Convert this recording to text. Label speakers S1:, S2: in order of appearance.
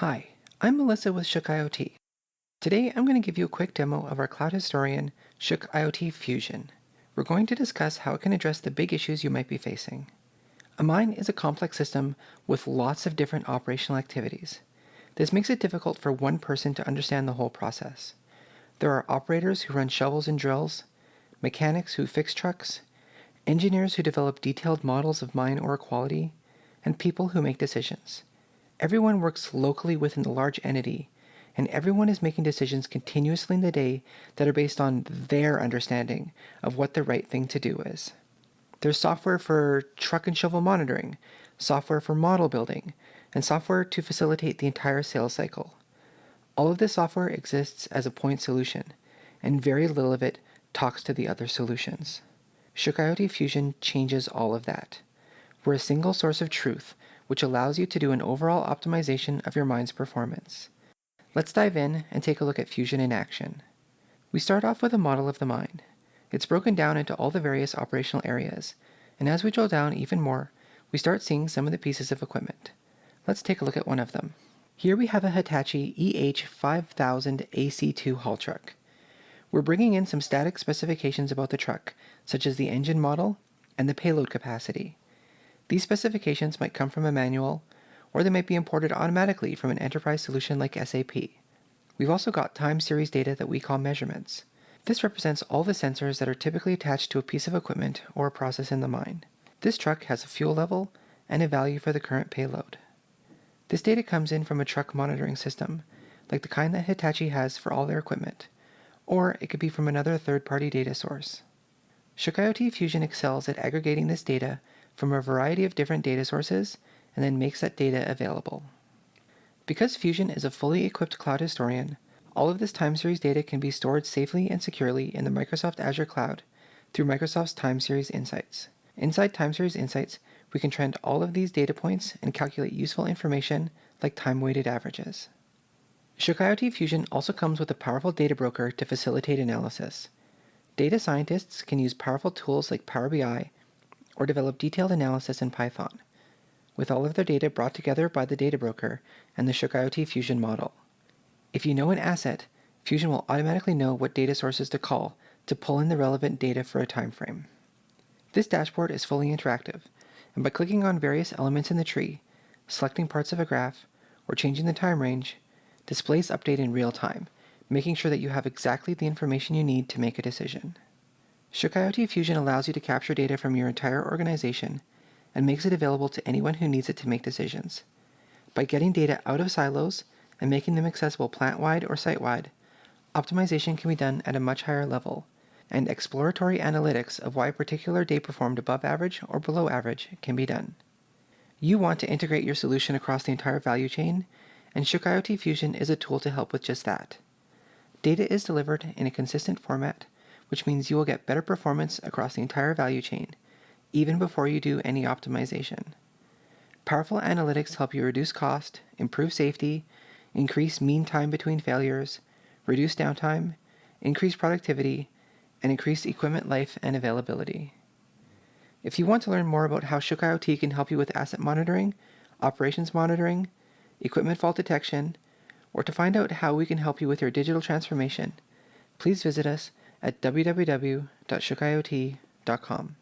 S1: Hi, I'm Melissa with ShookIOT. Today I'm going to give you a quick demo of our Cloud Historian, ShookIOT Fusion. We're going to discuss how it can address the big issues you might be facing. A mine is a complex system with lots of different operational activities. This makes it difficult for one person to understand the whole process. There are operators who run shovels and drills, mechanics who fix trucks, engineers who develop detailed models of mine ore quality, and people who make decisions. Everyone works locally within the large entity, and everyone is making decisions continuously in the day that are based on their understanding of what the right thing to do is. There's software for truck and shovel monitoring, software for model building, and software to facilitate the entire sales cycle. All of this software exists as a point solution, and very little of it talks to the other solutions. ShookIOT Fusion changes all of that. We're a single source of truth, which allows you to do an overall optimization of your mine's performance. Let's dive in and take a look at Fusion in action. We start off with a model of the mine. It's broken down into all the various operational areas, and as we drill down even more, we start seeing some of the pieces of equipment. Let's take a look at one of them. Here we have a Hitachi EH5000 AC2 haul truck. We're bringing in some static specifications about the truck, such as the engine model and the payload capacity. These specifications might come from a manual, or they might be imported automatically from an enterprise solution like SAP. We've also got time series data that we call measurements. This represents all the sensors that are typically attached to a piece of equipment or a process in the mine. This truck has a fuel level and a value for the current payload. This data comes in from a truck monitoring system, like the kind that Hitachi has for all their equipment, or it could be from another third-party data source. ShookIOT Fusion excels at aggregating this data from a variety of different data sources and then makes that data available. Because Fusion is a fully equipped cloud historian, all of this time series data can be stored safely and securely in the Microsoft Azure cloud through Microsoft's Time Series Insights. Inside Time Series Insights, we can trend all of these data points and calculate useful information like time-weighted averages. ShookIOT Fusion also comes with a powerful data broker to facilitate analysis. Data scientists can use powerful tools like PowerBI or develop detailed analysis in Python, with all of their data brought together by the data broker and the ShookIOT Fusion model. If you know an asset, Fusion will automatically know what data sources to call to pull in the relevant data for a time frame. This dashboard is fully interactive, and by clicking on various elements in the tree, selecting parts of a graph, or changing the time range, displays update in real time, making sure that you have exactly the information you need to make a decision. ShookIOT Fusion allows you to capture data from your entire organization and makes it available to anyone who needs it to make decisions. By getting data out of silos and making them accessible plant-wide or site-wide, optimization can be done at a much higher level, and exploratory analytics of why a particular day performed above average or below average can be done. You want to integrate your solution across the entire value chain, and ShookIOT Fusion is a tool to help with just that. Data is delivered in a consistent format, which means you will get better performance across the entire value chain, even before you do any optimization. Powerful analytics help you reduce cost, improve safety, increase mean time between failures, reduce downtime, increase productivity, and increase equipment life and availability. If you want to learn more about how ShookIOT can help you with asset monitoring, operations monitoring, equipment fault detection, or to find out how we can help you with your digital transformation, please visit us at www.shookiot.com.